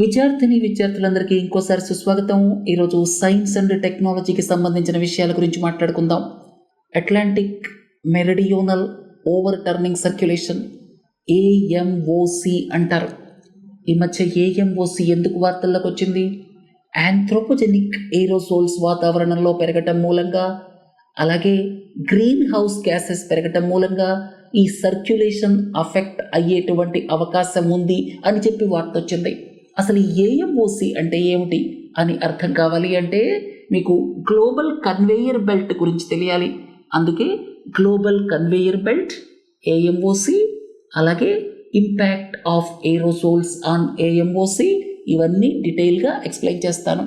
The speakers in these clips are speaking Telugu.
విద్యార్థులందరికీ ఇంకోసారి సుస్వాగతం. ఈరోజు సైన్స్ అండ్ టెక్నాలజీకి సంబంధించిన విషయాల గురించి మాట్లాడుకుందాం. అట్లాంటిక్ మెరిడియోనల్ ఓవర్ టర్నింగ్ సర్క్యులేషన్, ఏఎంఓసి అంటారు. ఈ మధ్య ఏఎంఓసి ఎందుకు వార్తల్లోకి వచ్చింది? ఆంథ్రోపోజెనిక్ ఏరోసోల్స్ వాతావరణంలో పెరగటం మూలంగా, అలాగే గ్రీన్ హౌస్ గ్యాసెస్ పెరగటం మూలంగా ఈ సర్క్యులేషన్ అఫెక్ట్ అయ్యేటువంటి అవకాశం ఉంది అని చెప్పి వార్త వచ్చింది. అసలు ఏఎంఓసి అంటే ఏమిటి అని అర్థం కావాలి అంటే మీకు గ్లోబల్ కన్వేయర్ బెల్ట్ గురించి తెలియాలి. అందుకే గ్లోబల్ కన్వేయర్ బెల్ట్, ఏఎంఓసి, అలాగే ఇంపాక్ట్ ఆఫ్ ఏరోసోల్స్ ఆన్ ఏఎంఓసి, ఇవన్నీ డీటెయిల్గా ఎక్స్ప్లెయిన్ చేస్తాను.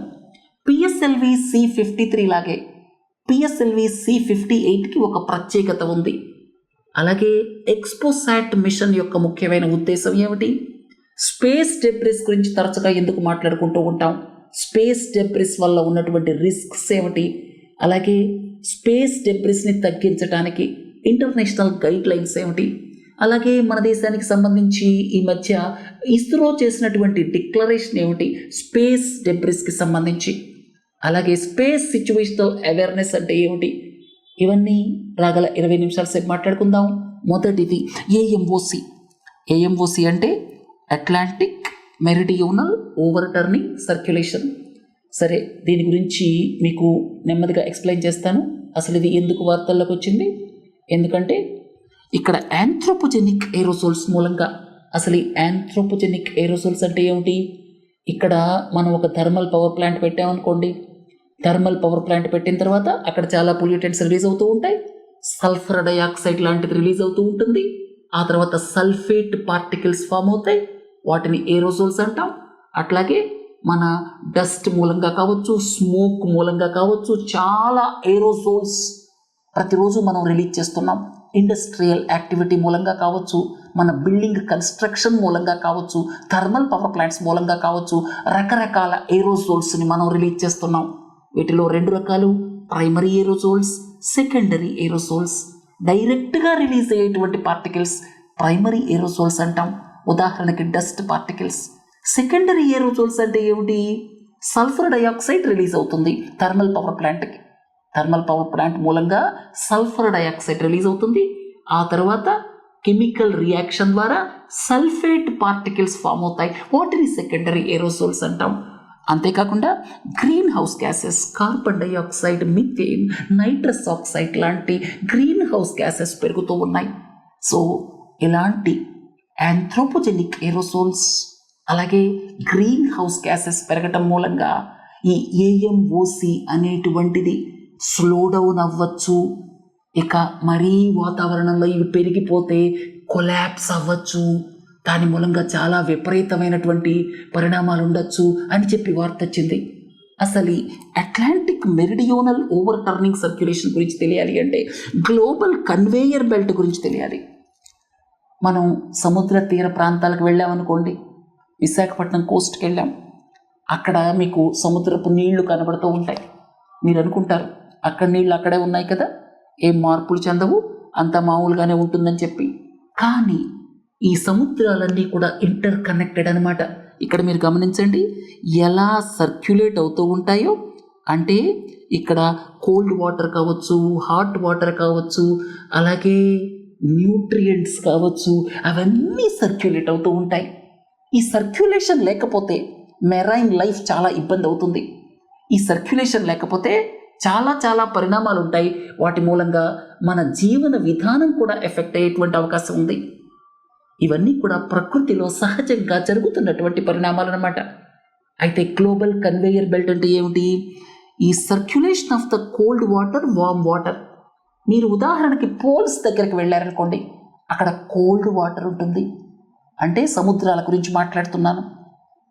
పిఎస్ఎల్వి C53 లాగే పిఎస్ఎల్వి C58కి ఒక ప్రత్యేకత ఉంది. అలాగే ఎక్స్పోసాట్ మిషన్ యొక్క ముఖ్యమైన ఉద్దేశం ఏమిటి? స్పేస్ డెబ్రిస్ గురించి తరచుగా ఎందుకు మాట్లాడుకుంటూ ఉంటాం? స్పేస్ డెబ్రిస్ వల్ల ఉన్నటువంటి రిస్క్స్ ఏమిటి? అలాగే స్పేస్ డెబ్రిస్ని తగ్గించడానికి ఇంటర్నేషనల్ గైడ్ లైన్స్ ఏమిటి? అలాగే మన దేశానికి సంబంధించి ఈ మధ్య ఇస్రో చేసినటువంటి డిక్లరేషన్ ఏమిటి స్పేస్ డెబ్రిస్కి సంబంధించి? అలాగే స్పేస్ సిచ్యువేషనల్ అవేర్నెస్ అంటే ఏమిటి? ఇవన్నీ రాగల 20 నిమిషాల సేపు మాట్లాడుకుందాం. మొదటిది ఏఎంఓసి. ఏఎంఓసి అంటే అట్లాంటిక్ మెరిడియోనల్ ఓవర్ టర్నింగ్ సర్క్యులేషన్. సరే, దీని గురించి మీకు నెమ్మదిగా ఎక్స్ప్లెయిన్ చేస్తాను. అసలు ఇది ఎందుకు వార్తల్లోకి వచ్చింది? ఎందుకంటే ఇక్కడ ఆంథ్రోపోజెనిక్ ఏరోసోల్స్ మూలంగా. అసలు ఈ ఆంథ్రోపోజెనిక్ ఏరోసోల్స్ అంటే ఏమిటి? ఇక్కడ మనం ఒక థర్మల్ పవర్ ప్లాంట్ పెట్టామనుకోండి. థర్మల్ పవర్ ప్లాంట్ పెట్టిన తర్వాత అక్కడ చాలా పొల్యూటెంట్స్ రిలీజ్ అవుతూ ఉంటాయి. సల్ఫర్ డయాక్సైడ్ లాంటిది రిలీజ్ అవుతూ ఉంటుంది. ఆ తర్వాత సల్ఫేట్ పార్టికల్స్ ఫామ్ అవుతాయి, వాటిని ఏరోసోల్స్ అంటాం. అట్లాగే మన డస్ట్ మూలంగా కావచ్చు, స్మోక్ మూలంగా కావచ్చు, చాలా ఏరోసోల్స్ ప్రతిరోజు మనం రిలీజ్ చేస్తున్నాం. ఇండస్ట్రియల్ యాక్టివిటీ మూలంగా కావచ్చు, మన బిల్డింగ్ కన్స్ట్రక్షన్ మూలంగా కావచ్చు, థర్మల్ పవర్ ప్లాంట్స్ మూలంగా కావచ్చు, రకరకాల ఏరోసోల్స్ని మనం రిలీజ్ చేస్తున్నాం. వీటిలో 2 రకాలు: ప్రైమరీ ఏరోసోల్స్, సెకండరీ ఏరోసోల్స్. డైరెక్ట్గా రిలీజ్ అయ్యేటువంటి పార్టికల్స్ ప్రైమరీ ఏరోసోల్స్ అంటాం, ఉదాహరణకి డస్ట్ పార్టికల్స్. సెకండరీ ఏరోసోల్స్ అంటే ఏమిటి? సల్ఫర్ డయాక్సైడ్ రిలీజ్ అవుతుంది థర్మల్ పవర్ ప్లాంట్కి. థర్మల్ పవర్ ప్లాంట్ మూలంగా సల్ఫర్ డయాక్సైడ్ రిలీజ్ అవుతుంది. ఆ తర్వాత కెమికల్ రియాక్షన్ ద్వారా సల్ఫేట్ పార్టికల్స్ ఫామ్ అవుతాయి, వాటిని సెకండరీ ఏరోసోల్స్ అంటాం. అంతేకాకుండా green house gases, carbon dioxide, methane, nitrous oxide లాంటి గ్రీన్ హౌస్ గ్యాసెస్ పెరుగుతూ ఉన్నాయి. సో ఇలాంటి ఆంథ్రోపోజెనిక్ ఏరోసోల్స్ అలాగే గ్రీన్ హౌస్ గ్యాసెస్ పెరగటం మూలంగా ఈ ఏఎంఓసి అనేటువంటిది స్లో డౌన్ అవ్వచ్చు. ఇక మరీ వాతావరణంలో ఇవి పెరిగిపోతే కొలాప్స్ అవ్వచ్చు. దాని మూలంగా చాలా విపరీతమైనటువంటి పరిణామాలు ఉండొచ్చు అని చెప్పి వార్త వచ్చింది. అసలు ఈ అట్లాంటిక్ మెరిడియోనల్ ఓవర్ టర్నింగ్ సర్క్యులేషన్ గురించి తెలియాలి అంటే గ్లోబల్ కన్వేయర్ బెల్ట్ గురించి తెలియాలి. మనం సముద్ర తీర ప్రాంతాలకు వెళ్ళామనుకోండి, విశాఖపట్నం కోస్ట్కి వెళ్ళాం. అక్కడ మీకు సముద్రపు నీళ్లు కనబడుతూ ఉంటాయి. మీరు అనుకుంటారు అక్కడ నీళ్ళు అక్కడే ఉన్నాయి కదా, ఏం మార్పులు చెందవు, అంత మామూలుగానే ఉంటుందని చెప్పి. కానీ ఈ సముద్రాలన్నీ కూడా ఇంటర్ కనెక్టెడ్ అనమాట. ఇక్కడ మీరు గమనించండి ఎలా సర్క్యులేట్ అవుతూ ఉంటాయో. అంటే ఇక్కడ కోల్డ్ వాటర్ కావచ్చు, హాట్ వాటర్ కావచ్చు, అలాగే న్యూట్రియంట్స్ కావచ్చు, అవన్నీ సర్క్యులేట్ అవుతూ ఉంటాయి. ఈ సర్క్యులేషన్ లేకపోతే మెరైన్ లైఫ్ చాలా ఇబ్బంది అవుతుంది. ఈ సర్క్యులేషన్ లేకపోతే చాలా చాలా పరిణామాలు ఉంటాయి. వాటి మూలంగా మన జీవన విధానం కూడా ఎఫెక్ట్ అయ్యేటువంటి అవకాశం ఉంది. ఇవన్నీ కూడా ప్రకృతిలో సహజంగా జరుగుతున్నటువంటి పరిణామాలు అన్నమాట. అయితే గ్లోబల్ కన్వేయర్ బెల్ట్ అంటే ఏమిటి? ఈ circulation of the cold water, warm water. మీరు ఉదాహరణకి పోల్స్ దగ్గరికి వెళ్ళారనుకోండి, అక్కడ కోల్డ్ వాటర్ ఉంటుంది. అంటే సముద్రాల గురించి మాట్లాడుతున్నాను.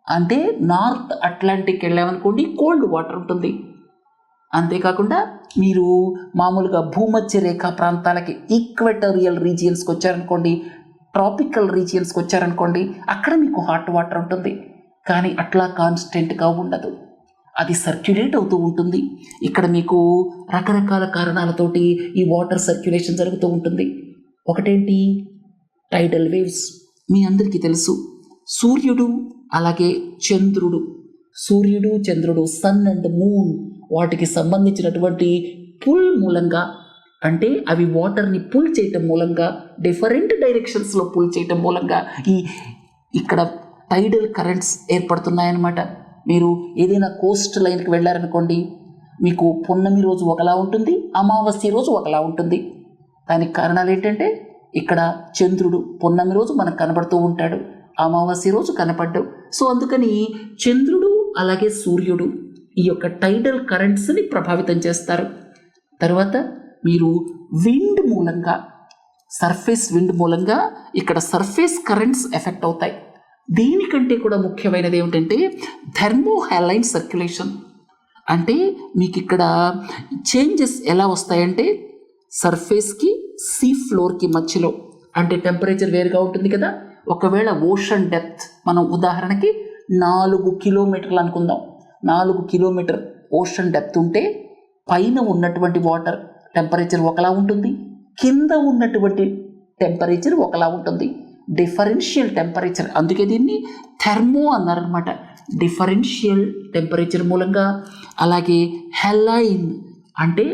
అంటే నార్త్ అట్లాంటిక్ వెళ్ళామనుకోండి, కోల్డ్ వాటర్ ఉంటుంది. అంతేకాకుండా మీరు మామూలుగా భూమధ్య రేఖా ప్రాంతాలకి, ఈక్వెటోరియల్ రీజియన్స్కి వచ్చారనుకోండి, ట్రాపికల్ రీజియన్స్కి వచ్చారనుకోండి, అక్కడ మీకు హాట్ వాటర్ ఉంటుంది. కానీ అట్లా కాన్స్టెంట్గా ఉండదు, అది సర్క్యులేట్ అవుతూ ఉంటుంది. ఇక్కడ మీకు రకరకాల కారణాలతోటి ఈ వాటర్ సర్క్యులేషన్ జరుగుతూ ఉంటుంది. ఒకటేంటి? టైడల్ వేవ్స్. మీ అందరికీ తెలుసు, సూర్యుడు అలాగే చంద్రుడు, సూర్యుడు చంద్రుడు, సన్ అండ్ మూన్, వాటికి సంబంధించినటువంటి పుల్ మూలంగా, అంటే అవి వాటర్ని పుల్ చేయటం మూలంగా, డిఫరెంట్ డైరెక్షన్స్లో పుల్ చేయటం మూలంగా ఇక్కడ టైడల్ కరెంట్స్ ఏర్పడుతున్నాయన్నమాట. మీరు ఏదైనా కోస్ట్ లైన్కి వెళ్ళారనుకోండి, మీకు పున్నమి రోజు ఒకలా ఉంటుంది, అమావాస్య రోజు ఒకలా ఉంటుంది. దానికి కారణాలు ఏంటంటే ఇక్కడ చంద్రుడు పున్నమి రోజు మనకు కనబడుతూ ఉంటాడు, అమావాస్య రోజు కనపడ్డు. సో అందుకని చంద్రుడు అలాగే సూర్యుడు ఈ యొక్క టైడల్ కరెంట్స్ని ప్రభావితం చేస్తారు. తర్వాత మీరు విండ్ మూలంగా, సర్ఫేస్ విండ్ మూలంగా ఇక్కడ సర్ఫేస్ కరెంట్స్ ఎఫెక్ట్ అవుతాయి. దీనికంటే కూడా ముఖ్యమైనది ఏమిటంటే థర్మోహైలైన్ సర్క్యులేషన్. అంటే మీకు ఇక్కడ చేంజెస్ ఎలా వస్తాయంటే సర్ఫేస్కి సీ ఫ్లోర్కి మధ్యలో, అంటే టెంపరేచర్ వేరుగా ఉంటుంది కదా. ఒకవేళ ఓషన్ డెప్త్ మనం ఉదాహరణకి 4 కిలోమీటర్లు అనుకుందాం, 4 కిలోమీటర్ ఓషన్ డెప్త్ ఉంటే పైన ఉన్నటువంటి వాటర్ టెంపరేచర్ ఒకలా ఉంటుంది, కింద ఉన్నటువంటి టెంపరేచర్ ఒకలా ఉంటుంది. డిఫరెన్షియల్ టెంపరేచర్, అందుకే దీన్ని థెర్మో అన్నారనమాట, డిఫరెన్షియల్ టెంపరేచర్ మూలంగా. అలాగే హెలైన్ అంటే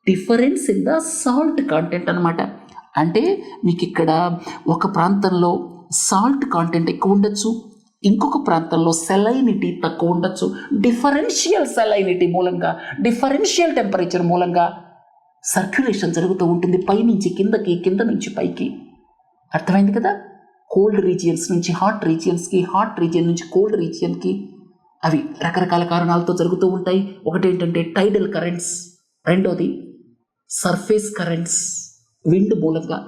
difference in the salt content అనమాట. అంటే మీకు ఇక్కడ ఒక ప్రాంతంలో సాల్ట్ కాంటెంట్ ఎక్కువ ఉండొచ్చు, ఇంకొక ప్రాంతంలో సెలైనిటీ తక్కువ ఉండొచ్చు. డిఫరెన్షియల్ సెలైనిటీ మూలంగా, డిఫరెన్షియల్ టెంపరేచర్ మూలంగా సర్క్యులేషన్ జరుగుతూ ఉంటుంది, పైనుంచి కిందకి, కింద నుంచి పైకి. అర్థమైంది కదా. కోల్డ్ రీజియన్స్ నుంచి హాట్ రీజియన్స్కి, హాట్ రీజియన్ నుంచి కోల్డ్ రీజియన్కి, అవి రకరకాల కారణాలతో జరుగుతూ ఉంటాయి. ఒకటేంటంటే టైడల్ కరెంట్స్, రెండోది సర్ఫేస్ కరెంట్స్ విండ్ మూలంగా,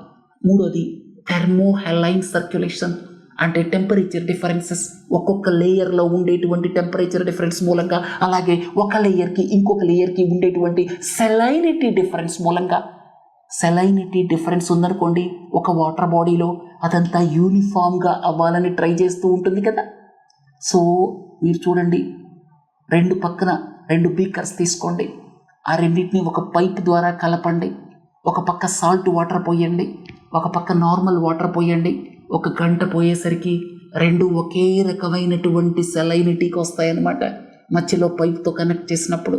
మూడోది థెర్మోహైలైన్ సర్క్యులేషన్ అంటే టెంపరేచర్ డిఫరెన్సెస్, ఒక్కొక్క లేయర్లో ఉండేటువంటి టెంపరేచర్ డిఫరెన్స్ మూలంగా, అలాగే ఒక లేయర్కి ఇంకొక లేయర్కి ఉండేటువంటి సెలైనిటీ డిఫరెన్స్ మూలంగా. సెలైనిటీ డిఫరెన్స్ ఉందనుకోండి ఒక వాటర్ బాడీలో, అదంతా యూనిఫామ్గా అవ్వాలని ట్రై చేస్తూ ఉంటుంది కదా. సో మీరు చూడండి, పక్కన 2 బీకర్స్ తీసుకోండి, ఆ రెండింటిని ఒక పైప్ ద్వారా కలపండి. ఒక పక్క సాల్ట్ వాటర్ పోయండి, ఒక పక్క నార్మల్ వాటర్ పోయండి. 1 గంట పోయేసరికి 2 ఒకే రకమైనటువంటి సెలైనిటీకి వస్తాయన్నమాట, మధ్యలో పైప్తో కనెక్ట్ చేసినప్పుడు.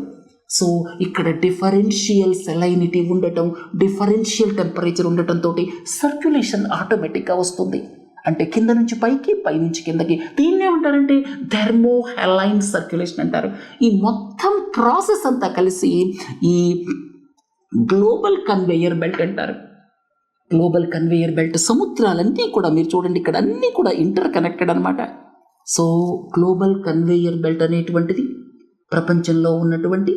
సో ఇక్కడ డిఫరెన్షియల్ సెలైనిటీ ఉండటం, డిఫరెన్షియల్ టెంపరేచర్ ఉండటంతో సర్క్యులేషన్ ఆటోమేటిక్గా వస్తుంది. అంటే కింద నుంచి పైకి, పైనుంచి కిందకి. దీన్ని ఏమంటారంటే థెర్మోహైలైన్ సర్క్యులేషన్ అంటారు. ఈ మొత్తం ప్రాసెస్ అంతా కలిసి ఈ గ్లోబల్ కన్వేయర్ బెల్ట్ అంటారు. గ్లోబల్ కన్వేయర్ బెల్ట్, సముద్రాలన్నీ కూడా మీరు చూడండి ఇక్కడ అన్నీ కూడా ఇంటర్ కనెక్టెడ్ అనమాట. సో గ్లోబల్ కన్వేయర్ బెల్ట్ అనేటువంటిది ప్రపంచంలో ఉన్నటువంటి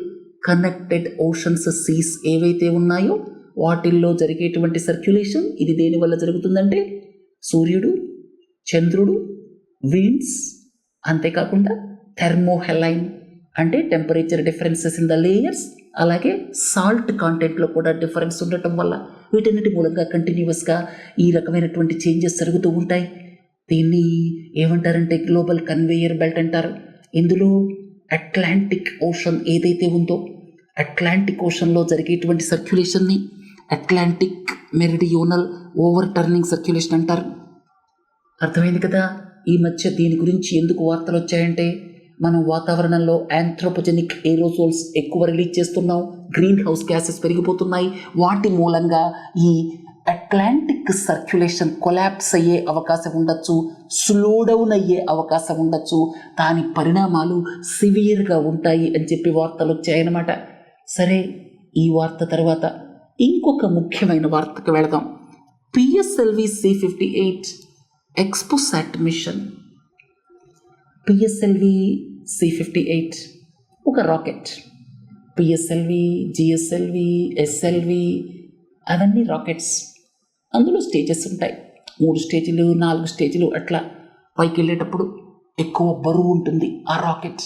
కనెక్టెడ్ ఓషన్స్, సీస్ ఏవైతే ఉన్నాయో వాటిల్లో జరిగేటువంటి సర్క్యులేషన్. ఇది దేనివల్ల జరుగుతుందంటే సూర్యుడు, చంద్రుడు, విండ్స్, అంతేకాకుండా థెర్మోహైలైన్ అంటే temperature differences in the layers, అలాగే సాల్ట్ కాంటెంట్లో కూడా డిఫరెన్స్ ఉండటం వల్ల వీటన్నిటి మూలంగా కంటిన్యూస్గా ఈ రకమైనటువంటి చేంజెస్ జరుగుతూ ఉంటాయి. దీన్ని ఏమంటారంటే గ్లోబల్ కన్వేయర్ బెల్ట్ అంటారు. ఇందులో అట్లాంటిక్ ఓషన్ ఏదైతే ఉందో, అట్లాంటిక్ ఓషన్లో జరిగేటువంటి సర్క్యులేషన్ని అట్లాంటిక్ మెరిడియోనల్ ఓవర్ టర్నింగ్ సర్క్యులేషన్ అంటారు. అర్థమైంది కదా. ఈ మధ్య దీని గురించి ఎందుకు వార్తలు వచ్చాయంటే మనం వాతావరణంలో యాంథ్రోపోజెనిక్ ఏరోసోల్స్ ఎక్కువ రిలీజ్ చేస్తున్నాం, గ్రీన్ హౌస్ గ్యాసెస్ పెరిగిపోతున్నాయి. వాటి మూలంగా ఈ అట్లాంటిక్ సర్క్యులేషన్ కొలాప్స్ అయ్యే అవకాశం ఉండొచ్చు, స్లో డౌన్ అయ్యే అవకాశం ఉండొచ్చు. దాని పరిణామాలు సివియర్గా ఉంటాయి అని చెప్పి వార్తలు వచ్చాయన్నమాట. సరే, ఈ వార్త తర్వాత ఇంకొక ముఖ్యమైన వార్తకు వెళదాం. PSLV C-58 XPoSat machine. PSLV C-58 ఒక రాకెట్. పిఎస్ఎల్వి, జిఎస్ఎల్వి, ఎస్ఎల్వి అవన్నీ రాకెట్స్. అందులో స్టేజెస్ ఉంటాయి, 3 స్టేజీలు 4 స్టేజీలు అట్లా. పైకి వెళ్ళేటప్పుడు ఎక్కువ బరువు ఉంటుంది ఆ రాకెట్.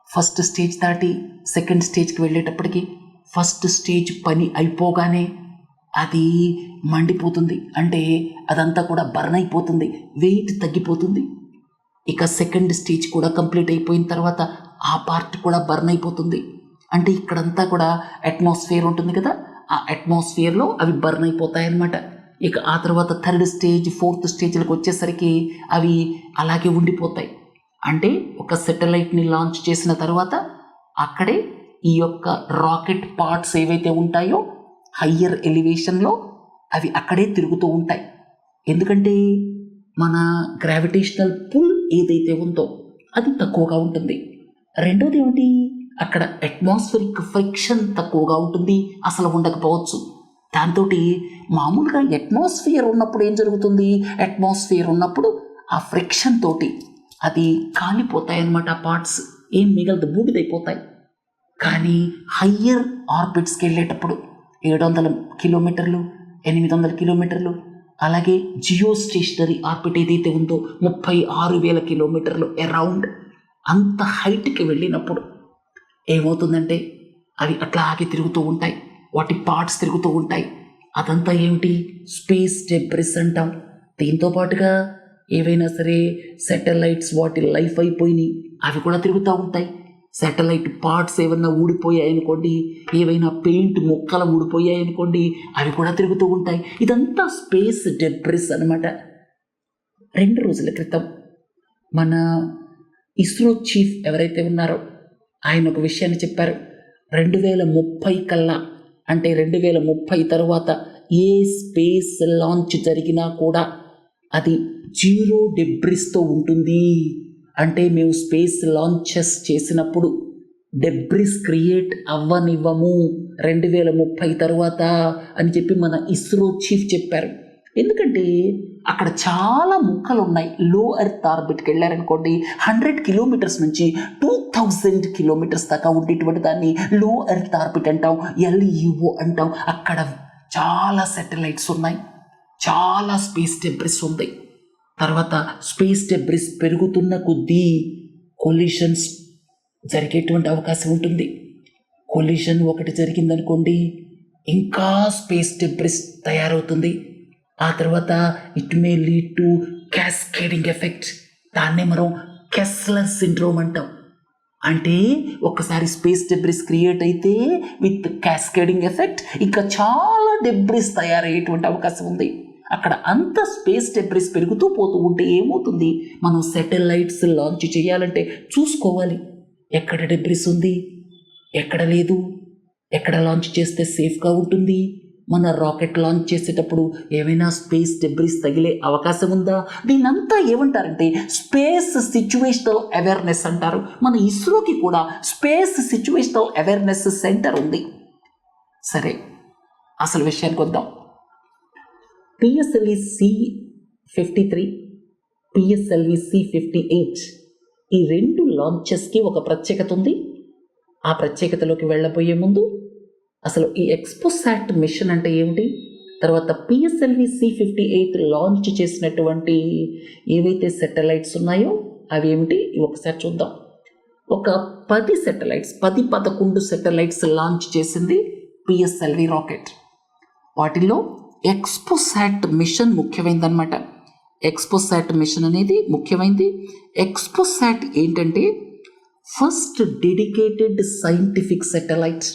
ఫస్ట్ స్టేజ్ దాటి సెకండ్ స్టేజ్కి వెళ్ళేటప్పటికి ఫస్ట్ స్టేజ్ పని అయిపోగానే అది మండిపోతుంది, అంటే అదంతా కూడా బర్న్ అయిపోతుంది, వెయిట్ తగ్గిపోతుంది. ఇక సెకండ్ స్టేజ్ కూడా కంప్లీట్ అయిపోయిన తర్వాత ఆ పార్ట్ కూడా బర్న్ అయిపోతుంది. అంటే ఇక్కడంతా కూడా అట్మాస్ఫియర్ ఉంటుంది కదా, ఆ అట్మాస్ఫియర్లో అవి బర్న్ అయిపోతాయి అన్నమాట. ఇక ఆ తర్వాత థర్డ్ స్టేజ్, ఫోర్త్ స్టేజ్లకు వచ్చేసరికి అవి అలాగే ఉండిపోతాయి. అంటే ఒక సెటిలైట్ని లాంచ్ చేసిన తర్వాత అక్కడే ఈ యొక్క రాకెట్ పార్ట్స్ ఏవైతే ఉంటాయో హయ్యర్ ఎలివేషన్లో అవి అక్కడే తిరుగుతూ ఉంటాయి. ఎందుకంటే మన గ్రావిటేషనల్ పుల్ ఏదైతే ఉందో అది తక్కువగా ఉంటుంది. రెండోది ఏమిటి, అక్కడ అట్మాస్ఫిరిక్ ఫ్రిక్షన్ తక్కువగా ఉంటుంది, అసలు ఉండకపోవచ్చు. దాంతో మామూలుగా అట్మాస్ఫియర్ ఉన్నప్పుడు ఏం జరుగుతుంది, అట్మాస్ఫియర్ ఉన్నప్పుడు ఆ ఫ్రిక్షన్ తోటి అది కాలిపోతాయి అన్నమాట. ఆ పార్ట్స్ ఏం మిగలదు, బూడిదైపోతాయి. కానీ హయ్యర్ ఆర్బిట్స్కి వెళ్ళేటప్పుడు 700 కిలోమీటర్లు, 800 కిలోమీటర్లు, అలాగే జియో స్టేషనరీ ఆర్బిట్ ఏదైతే ఉందో 36,000 కిలోమీటర్లు అరౌండ్, అంత హైట్కి వెళ్ళినప్పుడు ఏమవుతుందంటే అవి అట్లాగే తిరుగుతూ ఉంటాయి, వాటి పార్ట్స్ తిరుగుతూ ఉంటాయి. అదంతా ఏమిటి, స్పేస్ డెబ్రిస్ అంటాం. దీంతో పాటుగా ఏవైనా సరే శాటిలైట్స్ వాటి లైఫ్ అయిపోయినాయి, అవి కూడా తిరుగుతూ ఉంటాయి. శాటిలైట్ పార్ట్స్ ఏమన్నా ఊడిపోయాయి అనుకోండి, ఏవైనా పెయింట్ ముక్కలు ఊడిపోయాయి అనుకోండి, అవి కూడా తిరుగుతూ ఉంటాయి. ఇదంతా స్పేస్ డెబ్రిస్ అనమాట. 2 రోజుల క్రితం మన ఇస్రో చీఫ్ ఎవరైతే ఉన్నారో ఆయన ఒక విషయాన్ని చెప్పారు. 2030 కల్లా, అంటే 2030 తర్వాత ఏ స్పేస్ లాంచ్ జరిగినా కూడా అది 0 డెబ్రిస్తో ఉంటుంది. అంటే మేము స్పేస్ లాంచెస్ చేసినప్పుడు డెబ్రిస్ క్రియేట్ అవ్వనివ్వము 2030 తర్వాత అని చెప్పి మన ఇస్రో చీఫ్ చెప్పారు. ఎందుకంటే అక్కడ చాలా ముక్కలు ఉన్నాయి. లో ఎర్త్ ఆర్బిట్కి వెళ్ళారనుకోండి, 100 కిలోమీటర్స్ నుంచి 2000 కిలోమీటర్స్ దాకా ఉండేటువంటి దాన్ని లో ఎర్త్ ఆర్బిట్ అంటాం, LEO అంటాం. అక్కడ చాలా శాటిలైట్స్ ఉన్నాయి, చాలా స్పేస్ డెబ్రిస్ ఉంది. తర్వాత స్పేస్ డెబ్రిస్ పెరుగుతున్న కొద్దీ కొలిషన్స్ జరిగేటువంటి అవకాశం ఉంటుంది. కొలిషన్ ఒకటి జరిగిందనుకోండి, ఇంకా స్పేస్ డెబ్రిస్ తయారవుతుంది. ఆ తర్వాత it may lead to cascading effect. దాన్నే మనం కెస్లర్ సిండ్రోమ్ అంటాం. అంటే ఒక్కసారి స్పేస్ డెబ్రిస్ క్రియేట్ అయితే విత్ క్యాస్కేడింగ్ ఎఫెక్ట్ ఇంకా చాలా డెబ్రిస్ తయారయ్యేటువంటి అవకాశం ఉంది. అక్కడ అంత స్పేస్ డెబ్రిస్ పెరుగుతూ పోతూ ఉంటే ఏమవుతుంది, మనం శాటిలైట్స్ లాంచ్ చేయాలంటే చూసుకోవాలి ఎక్కడ డెబ్రిస్ ఉంది, ఎక్కడ లేదు, ఎక్కడ లాంచ్ చేస్తే సేఫ్గా ఉంటుంది. మన రాకెట్ లాంచ్ చేసేటప్పుడు ఏమైనా స్పేస్ డెబ్రిస్ తగిలే అవకాశం ఉందా? దీనంతా ఏమంటారంటే స్పేస్ సిచ్యువేషనల్ అవేర్నెస్ అంటారు. మన ఇస్రోకి కూడా స్పేస్ సిచ్యువేషనల్ అవేర్నెస్ సెంటర్ ఉంది. సరే, అసలు విషయానికి వద్దాం. PSLV C-53, PSLV C-58 ఈ 2 లాంచెస్కి ఒక ప్రత్యేకత ఉంది. ఆ ప్రత్యేకతలోకి వెళ్ళబోయే ముందు అసలు ఈ ఎక్స్పోసాట్ మిషన్ అంటే ఏమిటి, తర్వాత PSLV C-58 లాంచ్ చేసినటువంటి ఏవైతే శాటిలైట్స్ ఉన్నాయో అవి ఏమిటి ఒకసారి చూద్దాం. ఒక 10 శాటిలైట్స్, 10-11 శాటిలైట్స్ లాంచ్ చేసింది PSLV రాకెట్. వాటిల్లో ఎక్స్పోసాట్ మిషన్ ముఖ్యమైనదన్నమాట. ఎక్స్పోసాట్ మిషన్ అనేది ముఖ్యమైనది. ఎక్స్పోసాట్ ఏంటంటే first dedicated scientific satellite.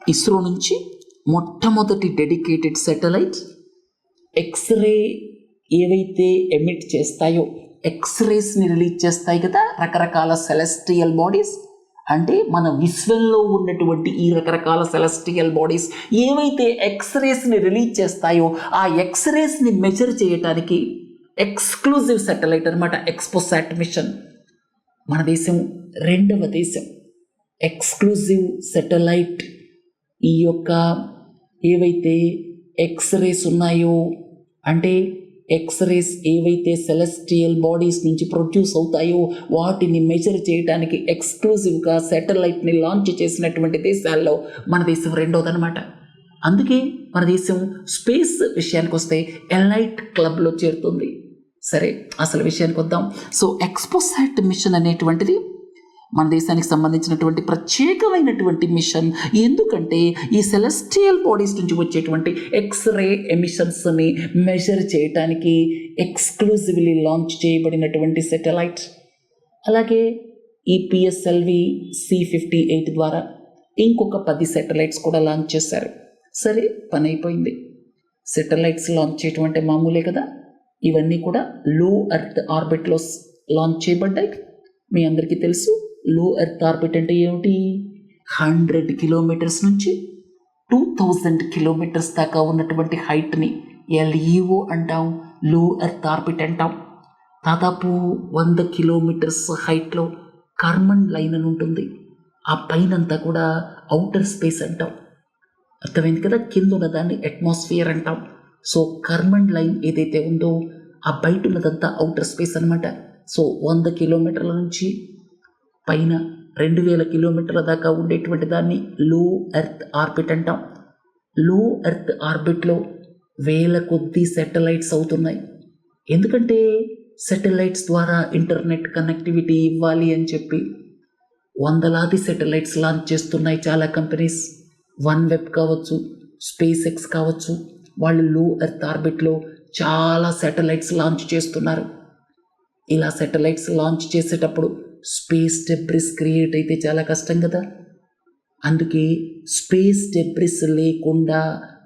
ISRO నుంచి మొట్టమొదటి డెడికేటెడ్ శాటిలైట్. ఎక్స్రే ఏవైతే ఎమిట్ చేస్తాయో, ఎక్స్రేస్ని రిలీజ్ చేస్తాయి కదా రకరకాల సెలెస్టియల్ బాడీస్, అంటే మన విశ్వంలో ఉన్నటువంటి ఈ రకరకాల సెలెస్టియల్ బాడీస్ ఏవైతే ఎక్స్రేస్ని రిలీజ్ చేస్తాయో ఆ ఎక్స్రేస్ని మెజర్ చేయడానికి ఎక్స్క్లూజివ్ శాటిలైట్ అనమాట ఎక్స్పోసాట్ మిషన్. మన దేశం 2వ దేశం ఎక్స్క్లూజివ్ శాటిలైట్ ఈ యొక్క ఏవైతే ఎక్స్రేస్ ఉన్నాయో, అంటే ఎక్స్రేస్ ఏవైతే సెలెస్టియల్ బాడీస్ నుంచి ప్రొడ్యూస్ అవుతాయో వాటిని మెజర్ చేయడానికి ఎక్స్క్లూజివ్గా శాటిలైట్ని లాంచ్ చేసినటువంటి దేశాల్లో మన దేశం 2వదనమాట. అందుకే మన దేశం స్పేస్ విషయానికి వస్తే ఎలైట్ క్లబ్లో చేరుతుంది. సరే, అసలు విషయానికి వద్దాం. సో ఎక్స్పోసాట్ మిషన్ అనేటువంటిది మన దేశానికి సంబంధించినటువంటి ప్రత్యేకమైనటువంటి మిషన్. ఎందుకంటే ఈ సెలెస్టియల్ బాడీస్ నుంచి వచ్చేటువంటి ఎక్స్రే ఎమిషన్స్ని మెజర్ చేయడానికి ఎక్స్క్లూజివ్లీ లాంచ్ చేయబడినటువంటి శాటిలైట్. అలాగే ఈ PSLV C-58 ద్వారా ఇంకొక 10 శాటిలైట్స్ కూడా లాంచ్ చేశారు. సరే, పని అయిపోయింది. సెటిలైట్స్ లాంచ్ చేయటం అంటే మామూలే కదా. ఇవన్నీ కూడా లో ఎర్త్ ఆర్బిట్లో లాంచ్ చేయబడ్డాయి. మీ అందరికీ తెలుసు లో ఎర్త్ ఆర్బిట్ అంటే ఏమిటి. 100 కిలోమీటర్స్ నుంచి 2000 కిలోమీటర్స్ దాకా ఉన్నటువంటి హైట్ని LEO అంటాం, లో ఎర్త్ ఆర్బిట్ అంటాం. దాదాపు 100 కిలోమీటర్స్ హైట్లో కర్మన్ లైన్ అని ఉంటుంది. ఆ పైనంతా కూడా అవుటర్ స్పేస్ అంటాం. అర్థమైంది కదా. కింద ఉన్నదాన్ని అట్మాస్ఫియర్ అంటాం. సో కర్మన్ లైన్ ఏదైతే ఉందో ఆ బయట ఉన్నదంతా అవుటర్ స్పేస్ అనమాట. సో 100 కిలోమీటర్ల నుంచి పైన 2000 కిలోమీటర్ల దాకా ఉండేటువంటి దాన్ని లో ఎర్త్ ఆర్బిట్ అంటాం. లో ఎర్త్ ఆర్బిట్లో వేల కొద్ది సెటిలైట్స్ అవుతున్నాయి. ఎందుకంటే సెటిలైట్స్ ద్వారా ఇంటర్నెట్ కనెక్టివిటీ ఇవ్వాలి అని చెప్పి వందలాది సెటిలైట్స్ లాంచ్ చేస్తున్నాయి చాలా కంపెనీస్. వన్వెబ్ కావచ్చు, స్పేస్ ఎక్స్ కావచ్చు, వాళ్ళు లో ఎర్త్ ఆర్బిట్లో చాలా సెటిలైట్స్ లాంచ్ చేస్తున్నారు. ఇలా సెటిలైట్స్ లాంచ్ చేసేటప్పుడు స్పేస్ డెబ్రిస్ క్రియేట్ అయితే చాలా కష్టం కదా. అందుకే స్పేస్ డెబ్రిస్ లేకుండా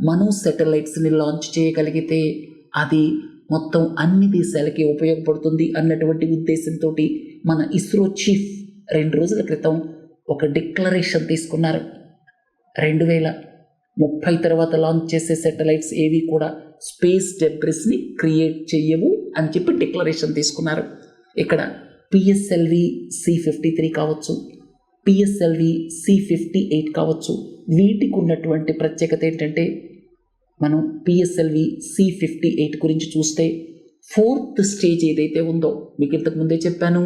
మనం సెటిలైట్స్ని లాంచ్ చేయగలిగితే అది మొత్తం అన్ని దేశాలకి ఉపయోగపడుతుంది అన్నటువంటి ఉద్దేశంతో మన ఇస్రో చీఫ్ 2 రోజుల క్రితం ఒక డిక్లరేషన్ తీసుకున్నారు. 2030 తర్వాత లాంచ్ చేసే సెటిలైట్స్ ఏవి కూడా స్పేస్ డెబ్రిస్ని క్రియేట్ చెయ్యవు అని చెప్పి డిక్లరేషన్ తీసుకున్నారు. ఇక్కడ PSLV C53 కావచ్చు, PSLV C58 కావచ్చు. వీటికి ఉన్నటువంటి ప్రత్యేకత ఏంటంటే మనం PSLV C58 గురించి చూస్తే 4th స్టేజ్ ఏదైతే ఉందో మీకు ఇంతకుముందే చెప్పాను.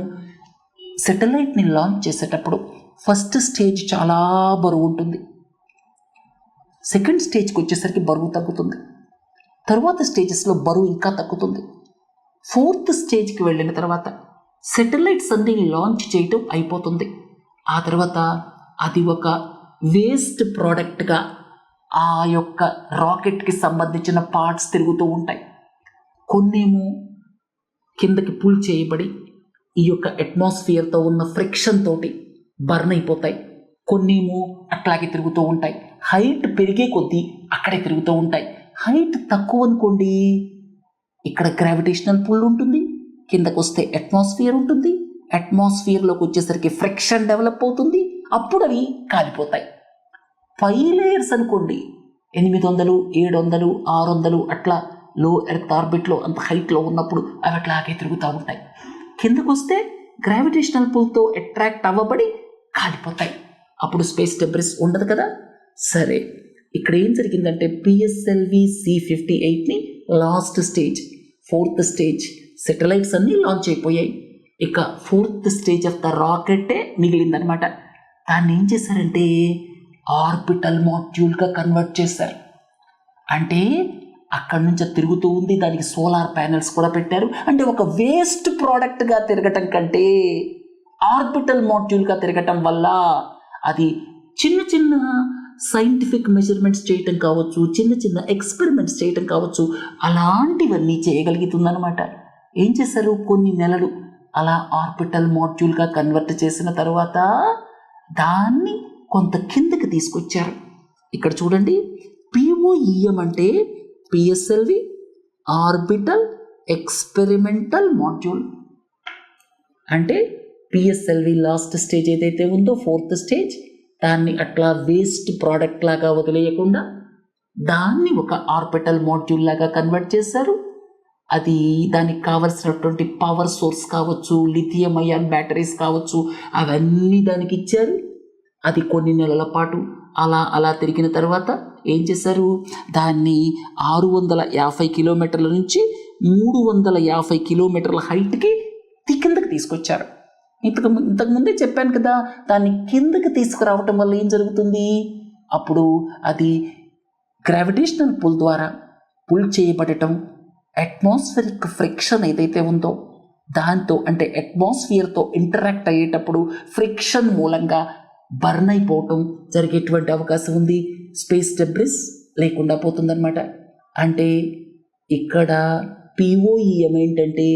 సెటిలైట్ని లాంచ్ చేసేటప్పుడు ఫస్ట్ స్టేజ్ చాలా బరువు ఉంటుంది. సెకండ్ స్టేజ్కి వచ్చేసరికి బరువు తగ్గుతుంది. తరువాత స్టేజెస్లో బరువు ఇంకా తగ్గుతుంది. 4th స్టేజ్కి వెళ్ళిన తర్వాత సెటిలైట్స్ అన్ని లాంచ్ చేయటం అయిపోతుంది. ఆ తర్వాత అది ఒక వేస్ట్ ప్రోడక్ట్గా ఆ యొక్క రాకెట్కి సంబంధించిన పార్ట్స్ తిరుగుతూ ఉంటాయి. కొన్నేమో కిందకి పుల్ చేయబడి ఈ యొక్క అట్మాస్ఫియర్తో ఉన్న ఫ్రిక్షన్ తోటి బర్న్ అయిపోతాయి. కొన్నేమో అట్లాగే తిరుగుతూ ఉంటాయి. హైట్ పెరిగే కొద్దీ అక్కడే తిరుగుతూ ఉంటాయి. హైట్ తక్కువ అనుకోండి, ఇక్కడ గ్రావిటేషనల్ పుల్ ఉంటుంది, కిందకు వస్తే అట్మాస్ఫియర్ ఉంటుంది. అట్మాస్ఫియర్లోకి వచ్చేసరికి ఫ్రిక్షన్ డెవలప్ అవుతుంది. అప్పుడు అవి కాలిపోతాయి. 5 లేయర్స్ అనుకోండి, 800, 700, 600 అట్లా లో ఎర్త్ ఆర్బిట్లో అంత హైట్లో ఉన్నప్పుడు అవి అట్లాగే తిరుగుతూ ఉంటాయి. కిందకు వస్తే గ్రావిటేషనల్ పుల్తో అట్రాక్ట్ అవ్వబడి కాలిపోతాయి. అప్పుడు స్పేస్ డెబ్రిస్ ఉండదు కదా. సరే, ఇక్కడ ఏం జరిగిందంటే PSLV C58ని last stage 4th stage satellites అన్నీ లాంచ్ అయిపోయాయి. ఇక 4th స్టేజ్ ఆఫ్ ద రాకెటే మిగిలిందనమాట. దాన్ని ఏం చేశారంటే ఆర్బిటల్ మాడ్యూల్గా కన్వర్ట్ చేశారు. అంటే అక్కడి నుంచి తిరుగుతూ ఉంది, దానికి సోలార్ ప్యానెల్స్ కూడా పెట్టారు. అంటే ఒక వేస్ట్ ప్రోడక్ట్గా తిరగటం కంటే ఆర్బిటల్ మాడ్యూల్గా తిరగటం వల్ల అది చిన్న చిన్న సైంటిఫిక్ మెజర్మెంట్స్ చేయటం కావచ్చు, చిన్న చిన్న ఎక్స్పెరిమెంట్స్ చేయటం కావచ్చు, అలాంటివన్నీ చేయగలుగుతుందన్నమాట. ఏం చేశారు, కొన్ని నెలలు అలా ఆర్బిటల్ మాడ్యూల్గా కన్వర్ట్ చేసిన తర్వాత దాన్ని కొంత కిందకి తీసుకొచ్చారు. ఇక్కడ చూడండి, POEM అంటే PSLV ఆర్బిటల్ ఎక్స్పెరిమెంటల్ మాడ్యూల్. అంటే PSLV లాస్ట్ స్టేజ్ ఏదైతే ఉందో 4th స్టేజ్, దాన్ని అట్లా వేస్ట్ ప్రోడక్ట్ లాగా వదిలేయకుండా దాన్ని ఒక ఆర్బిటల్ మాడ్యూల్ లాగా కన్వర్ట్ చేశారు. అది దానికి కావలసినటువంటి పవర్ సోర్స్ కావచ్చు, లిథియం అయాన్ బ్యాటరీస్ కావచ్చు, అవన్నీ దానికి ఇచ్చారు. అది కొన్ని నెలల పాటు అలా తిరిగిన తర్వాత ఏం చేశారు, దాన్ని 650 కిలోమీటర్ల నుంచి 350 కిలోమీటర్ల హైట్కి కిందకి తీసుకొచ్చారు. ఇంతకుముందే చెప్పాను కదా, దాన్ని కిందకి తీసుకురావటం వల్ల ఏం జరుగుతుంది, అప్పుడు అది గ్రావిటేషనల్ పుల్ ద్వారా పుల్ చేయబడటం, అట్మాస్ఫిరిక్ ఫ్రిక్షన్ ఏదైతే ఉందో దాంతో, అంటే అట్మాస్ఫియర్తో ఇంటరాక్ట్ అయ్యేటప్పుడు ఫ్రిక్షన్ మూలంగా బర్న్ అయిపోవటం జరిగేటువంటి అవకాశం ఉంది. స్పేస్ డెబ్రిస్ లేకుండా పోతుందన్నమాట. అంటే ఇక్కడ POEM ఏంటంటే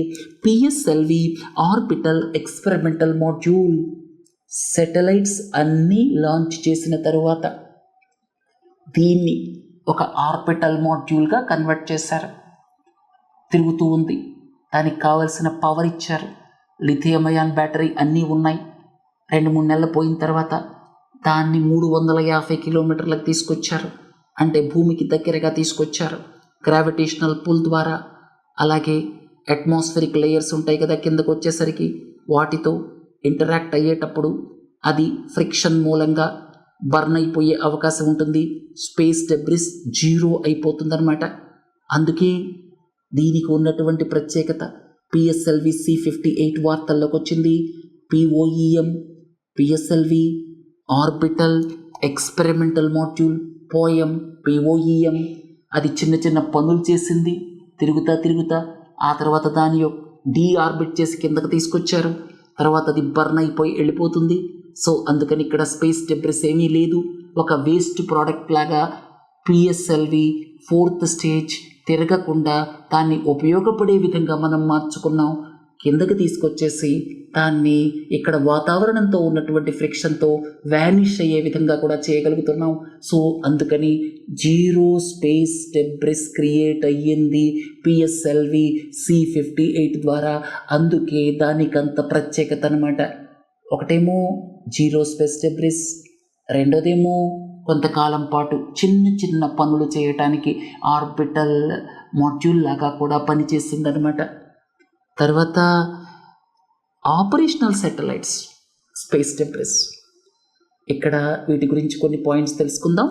PSLV orbital experimental module. Satellites అన్నీ లాంచ్ చేసిన తరువాత దీన్ని ఒక ఆర్బిటల్ మాడ్యూల్గా కన్వర్ట్ చేశారు. తిరుగుతూ ఉంది. దానికి కావలసిన పవర్ ఇచ్చారు. లిథియం అయాన్ బ్యాటరీ అన్నీ ఉన్నాయి. 2-3 నెలలు పోయిన తర్వాత దాన్ని 350 కిలోమీటర్లకు తీసుకొచ్చారు. అంటే భూమికి దగ్గరగా తీసుకొచ్చారు గ్రావిటేషనల్ పుల్ ద్వారా. అలాగే అట్మాస్ఫిరిక్ లేయర్స్ ఉంటాయి కదా, కిందకు వచ్చేసరికి వాటితో ఇంటరాక్ట్ అయ్యేటప్పుడు అది ఫ్రిక్షన్ మూలంగా బర్న్ అయిపోయే అవకాశం ఉంటుంది. Space debris 0 అయిపోతుందన్నమాట. అందుకే దీనికి ఉన్నటువంటి ప్రత్యేకత పిఎస్ఎల్వి C58 వార్తల్లోకి వచ్చింది. POEM, PSLV, orbital experimental module, POEM, POEM అది చిన్న చిన్న పనులు చేసింది తిరుగుతా. ఆ తర్వాత దాన్ని డీఆర్బిట్ చేసి కిందకు తీసుకొచ్చారు. తర్వాత అది బర్న్ అయిపోయి వెళ్ళిపోతుంది. సో అందుకని ఇక్కడ స్పేస్ డెబ్రిస్ ఏమీ లేదు. ఒక వేస్ట్ ప్రోడక్ట్ లాగా పిఎస్ఎల్వి 4th స్టేజ్ తిరగకుండా దాన్ని ఉపయోగపడే విధంగా మనం మార్చుకున్నాం. కిందకి తీసుకొచ్చేసి దాన్ని ఇక్కడ వాతావరణంతో ఉన్నటువంటి ఫ్రిక్షన్తో వ్యానిష్ అయ్యే విధంగా కూడా చేయగలుగుతున్నాం. సో అందుకని 0 స్పేస్ డెబ్రిస్ క్రియేట్ అయ్యింది పిఎస్ఎల్వి C58 ద్వారా. అందుకే దానికంత ప్రత్యేకత అనమాట. ఒకటేమో 0 స్పేస్ డెబ్రిస్, రెండోదేమో కొంతకాలం పాటు చిన్న పనులు చేయటానికి ఆర్బిటల్ మాడ్యూల్ లాగా కూడా పనిచేసిందనమాట. తర్వాత ఆపరేషనల్ శాటిలైట్స్, స్పేస్ డెబ్రిస్. ఇక్కడ వీటి గురించి కొన్ని పాయింట్స్ తెలుసుకుందాం.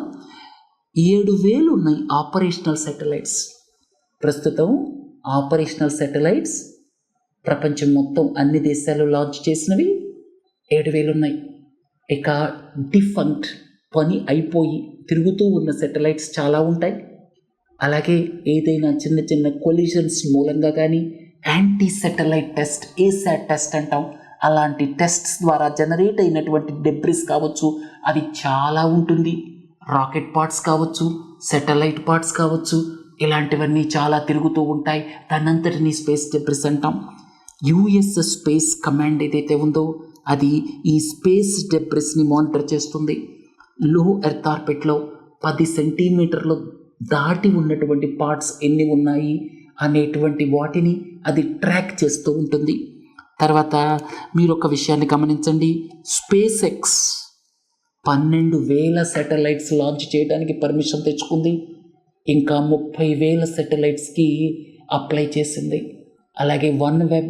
7,000 ఉన్నాయి ఆపరేషనల్ శాటిలైట్స్. ప్రస్తుతం ఆపరేషనల్ శాటిలైట్స్ ప్రపంచం మొత్తం అన్ని దేశాలు లాంచ్ చేసినవి 7,000 ఉన్నాయి. ఇక డిఫంక్ట్, పని అయిపోయి తిరుగుతూ ఉన్న శాటిలైట్స్ చాలా ఉంటాయి. అలాగే ఏదైనా చిన్న కొలిజన్స్ మూలంగా కానీ anti satellite test, ASAT test అంటాం, అలాంటి టెస్ట్స్ ద్వారా జనరేట్ అయినటువంటి డెబ్రిస్ కావచ్చు, అది చాలా ఉంటుంది. రాకెట్ పార్ట్స్ కావచ్చు, శాటిలైట్ పార్ట్స్ కావచ్చు, ఇలాంటివన్నీ చాలా తిరుగుతూ ఉంటాయి. దానంతటినీ స్పేస్ డెబ్రిస్ అంటాం. US స్పేస్ కమాండ్ ఏదైతే ఉందో అది ఈ స్పేస్ డెబ్రిస్ని మానిటర్ చేస్తుంది. లో ఎర్త్ ఆర్బిట్లో 10 సెంటీమీటర్లు దాటి ఉన్నటువంటి పార్ట్స్ ఎన్ని ఉన్నాయి అనేటువంటి వాటిని అది ట్రాక్ చేస్తూ ఉంటుంది. తర్వాత మీరు ఒక విషయాన్ని గమనించండి. స్పేస్ ఎక్స్ 12,000 శాటిలైట్స్ లాంచ్ చేయడానికి పర్మిషన్ తెచ్చుకుంది. ఇంకా 30,000 శాటిలైట్స్కి అప్లై చేసింది. అలాగే OneWeb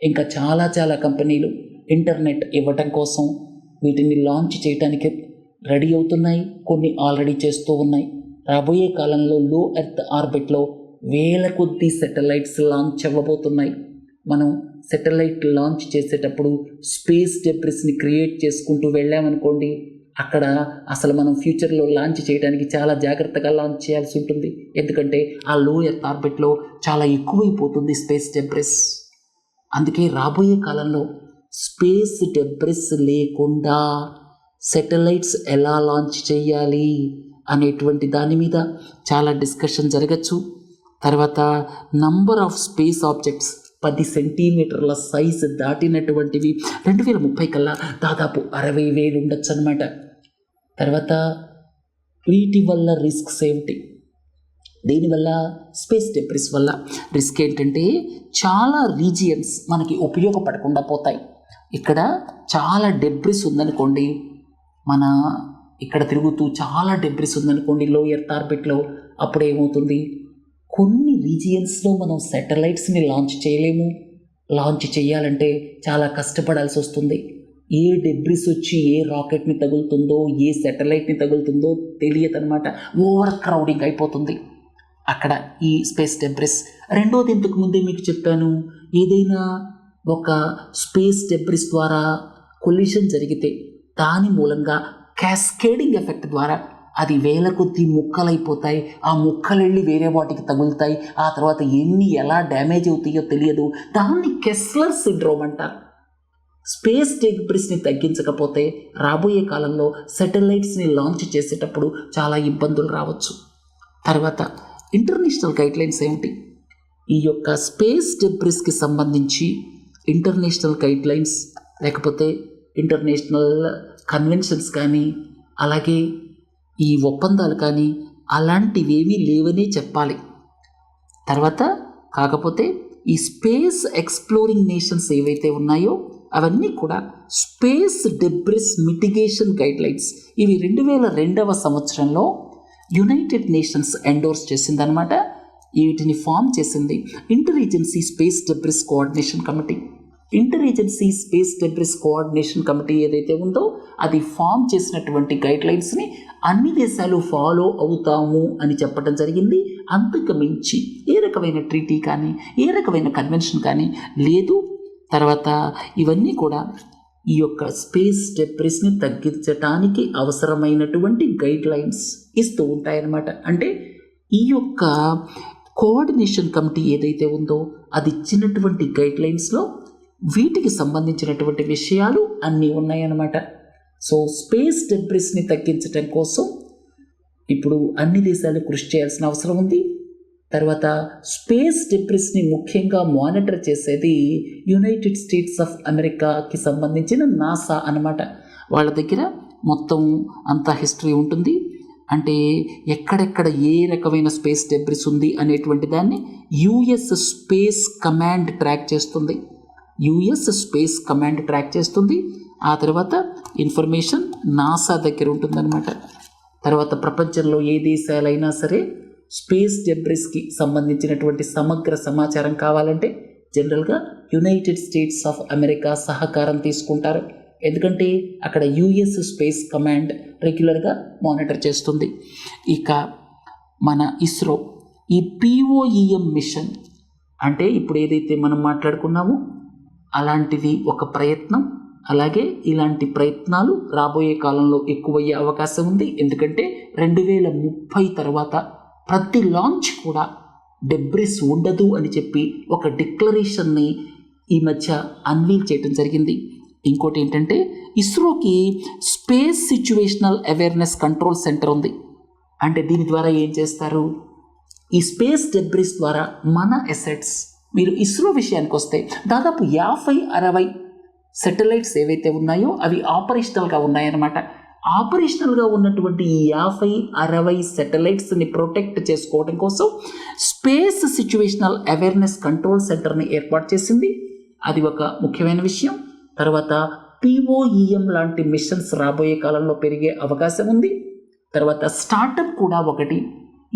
ఇంకా చాలా కంపెనీలు ఇంటర్నెట్ ఇవ్వటం కోసం వీటిని లాంచ్ చేయడానికి రెడీ అవుతున్నాయి. కొన్ని ఆల్రెడీ చేస్తూ ఉన్నాయి. రాబోయే కాలంలో లో ఎర్త్ ఆర్బిట్లో 1000 కొద్ది శాటిలైట్స్ లాంచ్ అవ్వబోతున్నాయి. మనం శాటిలైట్ లాంచ్ చేసేటప్పుడు స్పేస్ డెబ్రిస్ని క్రియేట్ చేసుకుంటూ వెళ్ళామనుకోండి, అక్కడ అసలు మనం ఫ్యూచర్లో లాంచ్ చేయడానికి చాలా జాగ్రత్తగా లాంచ్ చేయాల్సి ఉంటుంది. ఎందుకంటే ఆ లో ఎర్త్ ఆర్బిట్లో చాలా ఎక్కువైపోతుంది స్పేస్ డెబ్రిస్. అందుకే రాబోయే కాలంలో స్పేస్ డెబ్రిస్ లేకుండా శాటిలైట్స్ ఎలా లాంచ్ చేయాలి అనేటువంటి దాని మీద చాలా డిస్కషన్ జరగచ్చు. తర్వాత నంబర్ ఆఫ్ స్పేస్ ఆబ్జెక్ట్స్ 10 సెంటీమీటర్ల సైజు దాటినటువంటివి 2030 కల్లా దాదాపు 60,000 ఉండొచ్చు అనమాట. తర్వాత వీటి వల్ల రిస్క్స్ ఏమిటి? దీనివల్ల స్పేస్ డెబ్రిస్ వల్ల రిస్క్ ఏంటంటే చాలా రీజియన్స్ మనకి ఉపయోగపడకుండా పోతాయి. ఇక్కడ చాలా డెబ్రిస్ ఉందనుకోండి, మన ఇక్కడ తిరుగుతూ చాలా డెబ్రిస్ ఉందనుకోండి లో ఎర్త్ ఆర్బిట్లో, అప్పుడు ఏమవుతుంది, కొన్ని రీజియన్స్లో మనం శాటిలైట్స్ని లాంచ్ చేయలేము. లాంచ్ చేయాలంటే చాలా కష్టపడాల్సి వస్తుంది. ఏ డెబ్రిస్ వచ్చి ఏ రాకెట్ని తగులుతుందో, ఏ శాటిలైట్ని తగులుతుందో తెలియదు అనమాట. ఓవర్ క్రౌడింగ్ అయిపోతుంది అక్కడ ఈ స్పేస్ డెబ్రిస్. రెండోది, ఇంతకు ముందే మీకు చెప్పాను, ఏదైనా ఒక స్పేస్ డెబ్రిస్ ద్వారా కొలిషన్ జరిగితే దాని మూలంగా క్యాస్కేడింగ్ ఎఫెక్ట్ ద్వారా అది 1000 కొద్ది ముక్కలైపోతాయి. ఆ ముక్కలు వెళ్ళి వేరే వాటికి తగులుతాయి. ఆ తర్వాత ఎలా డ్యామేజ్ అవుతాయో తెలియదు. దాన్ని కెస్లర్ సిండ్రోమ్ అంటారు. స్పేస్ డెబ్రిస్ని తగ్గించకపోతే రాబోయే కాలంలో శాటిలైట్స్ని లాంచ్ చేసేటప్పుడు చాలా ఇబ్బందులు రావచ్చు. తర్వాత ఇంటర్నేషనల్ గైడ్లైన్స్ ఏమిటి? ఈ యొక్క స్పేస్ డెబ్రిస్కి సంబంధించి ఇంటర్నేషనల్ గైడ్లైన్స్ లేకపోతే ఇంటర్నేషనల్ కన్వెన్షన్స్ కానీ, అలాగే ఈ ఒప్పందాలు కానీ అలాంటివేమీ లేవనే చెప్పాలి. తర్వాత కాకపోతే ఈ స్పేస్ ఎక్స్ప్లోరింగ్ నేషన్స్ ఏవైతే ఉన్నాయో అవన్నీ కూడా స్పేస్ డెబ్రిస్ మిటిగేషన్ గైడ్లైన్స్ ఇవి 2002వ సంవత్సరంలో యునైటెడ్ నేషన్స్ ఎండోర్స్ చేసిందనమాట. వీటిని ఫామ్ చేసింది interagency space debris coordination committee. Interagency space debris coordination committee ఏదైతే ఉందో అది ఫామ్ చేసినటువంటి గైడ్లైన్స్ని అన్ని దేశాలు ఫాలో అవుతాము అని చెప్పడం జరిగింది. అంతకు మించి ఏ రకమైన ట్రీటీ కానీ ఏ రకమైన కన్వెన్షన్ కానీ లేదు. తర్వాత ఇవన్నీ కూడా ఈ యొక్క స్పేస్ డెబ్రిస్ని తగ్గించడానికి అవసరమైనటువంటి గైడ్లైన్స్ ఇస్తూ ఉంటాయన్నమాట. అంటే ఈ యొక్క కోఆర్డినేషన్ కమిటీ ఏదైతే ఉందో అది ఇచ్చినటువంటి గైడ్లైన్స్లో వీటికి సంబంధించినటువంటి విషయాలు అన్నీ ఉన్నాయన్నమాట. సో స్పేస్ డెబ్రిస్ని తగ్గించడం కోసం ఇప్పుడు అన్ని దేశాలు కృషి చేయాల్సిన అవసరం ఉంది. తర్వాత స్పేస్ డెబ్రిస్ని ముఖ్యంగా మానిటర్ చేసేది యునైటెడ్ స్టేట్స్ ఆఫ్ అమెరికాకి సంబంధించిన నాసా అన్నమాట. వాళ్ళ దగ్గర మొత్తం అంతా హిస్టరీ ఉంటుంది. అంటే ఎక్కడెక్కడ ఏ రకమైన స్పేస్ డెబ్రిస్ ఉంది అనేటువంటి దాన్ని యుఎస్ స్పేస్ కమాండ్ ట్రాక్ చేస్తుంది. యుఎస్ స్పేస్ కమాండ్ ట్రాక్ చేస్తుంది. ఆ తర్వాత ఇన్ఫర్మేషన్ నాసా దగ్గర ఉంటుందన్నమాట. తర్వాత ప్రపంచంలో ఏ దేశాలైనా సరే స్పేస్ డెబ్రిస్కి సంబంధించినటువంటి సమగ్ర సమాచారం కావాలంటే జనరల్గా యునైటెడ్ స్టేట్స్ ఆఫ్ అమెరికా సహకారం తీసుకుంటారు. ఎందుకంటే అక్కడ యుఎస్ స్పేస్ కమాండ్ రెగ్యులర్గా మానిటర్ చేస్తుంది. ఇక మన ఇస్రో ఈ పిఓఈఎం మిషన్ అంటే ఇప్పుడు ఏదైతే మనం మాట్లాడుకున్నామో అలాంటిది ఒక ప్రయత్నం. అలాగే ఇలాంటి ప్రయత్నాలు రాబోయే కాలంలో ఎక్కువయ్యే అవకాశం ఉంది. ఎందుకంటే 2030 తర్వాత ప్రతి లాంచ్ కూడా డెబ్రిస్ ఉండదు అని చెప్పి ఒక డిక్లరేషన్ని ఈ మధ్య అన్వీల్ చేయడం జరిగింది. ఇంకోటి ఏంటంటే ఇస్రోకి space situational awareness control centre ఉంది. అంటే దీని ద్వారా ఏం చేస్తారు, ఈ స్పేస్ డెబ్రిస్ ద్వారా మన అసెట్స్ మీరు ఇస్రో విషయానికి వస్తే దాదాపు 50-60 సెటిలైట్స్ ఏవైతే ఉన్నాయో అవి ఆపరేషనల్గా ఉన్నాయన్నమాట. ఆపరేషనల్గా ఉన్నటువంటి ఈ 50-60 సెటిలైట్స్ని ప్రొటెక్ట్ చేసుకోవడం కోసం స్పేస్ సిచ్యువేషనల్ అవేర్నెస్ కంట్రోల్ సెంటర్ని ఏర్పాటు చేసింది. అది ఒక ముఖ్యమైన విషయం. తర్వాత పిఓఈఎం లాంటి మిషన్స్ రాబోయే కాలంలో పెరిగే అవకాశం ఉంది. తర్వాత స్టార్టప్ కూడా ఒకటి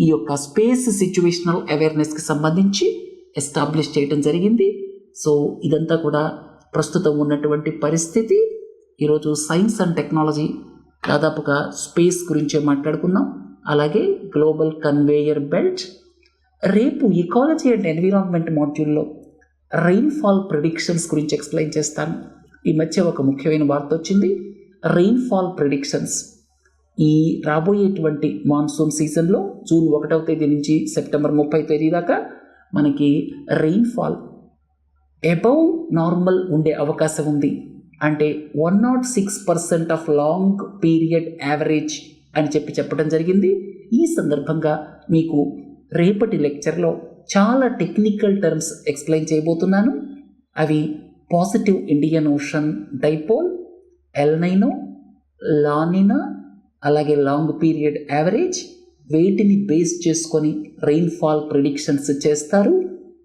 ఈ యొక్క స్పేస్ సిచ్యువేషనల్ అవేర్నెస్కి సంబంధించి ఎస్టాబ్లిష్ చేయడం జరిగింది. సో ఇదంతా కూడా ప్రస్తుతం ఉన్నటువంటి పరిస్థితి. ఈరోజు సైన్స్ అండ్ టెక్నాలజీ దాదాపుగా స్పేస్ గురించే మాట్లాడుకున్నాం. అలాగే గ్లోబల్ కన్వేయర్ బెల్ట్. రేపు ఇకాలజీ అండ్ ఎన్విరాన్మెంట్ మాడ్యూల్లో రెయిన్ఫాల్ ప్రిడిక్షన్స్ గురించి ఎక్స్ప్లెయిన్ చేస్తాను. ఈ మధ్య ఒక ముఖ్యమైన వార్త వచ్చింది. రెయిన్ఫాల్ ప్రిడిక్షన్స్ ఈ రాబోయేటువంటి మాన్సూన్ సీజన్లో జూన్ 1వ తేదీ నుంచి సెప్టెంబర్ 30వ తేదీ దాకా మనకి రెయిన్ఫాల్ అబౌవ్ నార్మల్ ఉండే అవకాశం ఉంది. అంటే 106% ఆఫ్ లాంగ్ పీరియడ్ యావరేజ్ అని చెప్పడం జరిగింది. ఈ సందర్భంగా మీకు రేపటి లెక్చర్లో చాలా టెక్నికల్ టర్మ్స్ ఎక్స్ప్లెయిన్ చేయబోతున్నాను. అవి positive Indian Ocean dipole, El Nino, La Nina, అలాగే లాంగ్ పీరియడ్ యావరేజ్. వీటిని బేస్ చేసుకొని రెయిన్ఫాల్ ప్రిడిక్షన్స్ చేస్తారు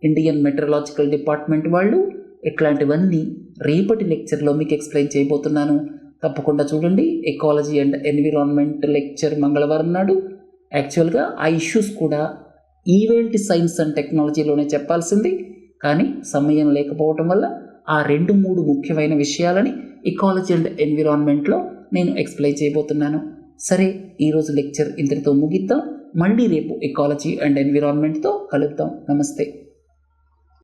ఇండియన్ మెట్రలాజికల్ డిపార్ట్మెంట్ వాళ్ళు. ఇట్లాంటివన్నీ రేపటి లెక్చర్లో మీకు ఎక్స్ప్లెయిన్ చేయబోతున్నాను. తప్పకుండా చూడండి. ఎకాలజీ అండ్ ఎన్విరాన్మెంట్ లెక్చర్ మంగళవారం నాడు. యాక్చువల్గా ఆ ఇష్యూస్ కూడా ఈవేల్టి సైన్స్ అండ్ టెక్నాలజీలోనే చెప్పాల్సింది, కానీ సమయం లేకపోవటం వల్ల ఆ 2-3 ముఖ్యమైన విషయాలని ఎకాలజీ అండ్ ఎన్విరాన్మెంట్లో నేను ఎక్స్ప్లెయిన్ చేయబోతున్నాను. సరే, ఈరోజు లెక్చర్ ఇంతటితో ముగిద్దాం. మళ్ళీ రేపు ఎకాలజీ అండ్ ఎన్విరాన్మెంట్తో కలుద్దాం. నమస్తే.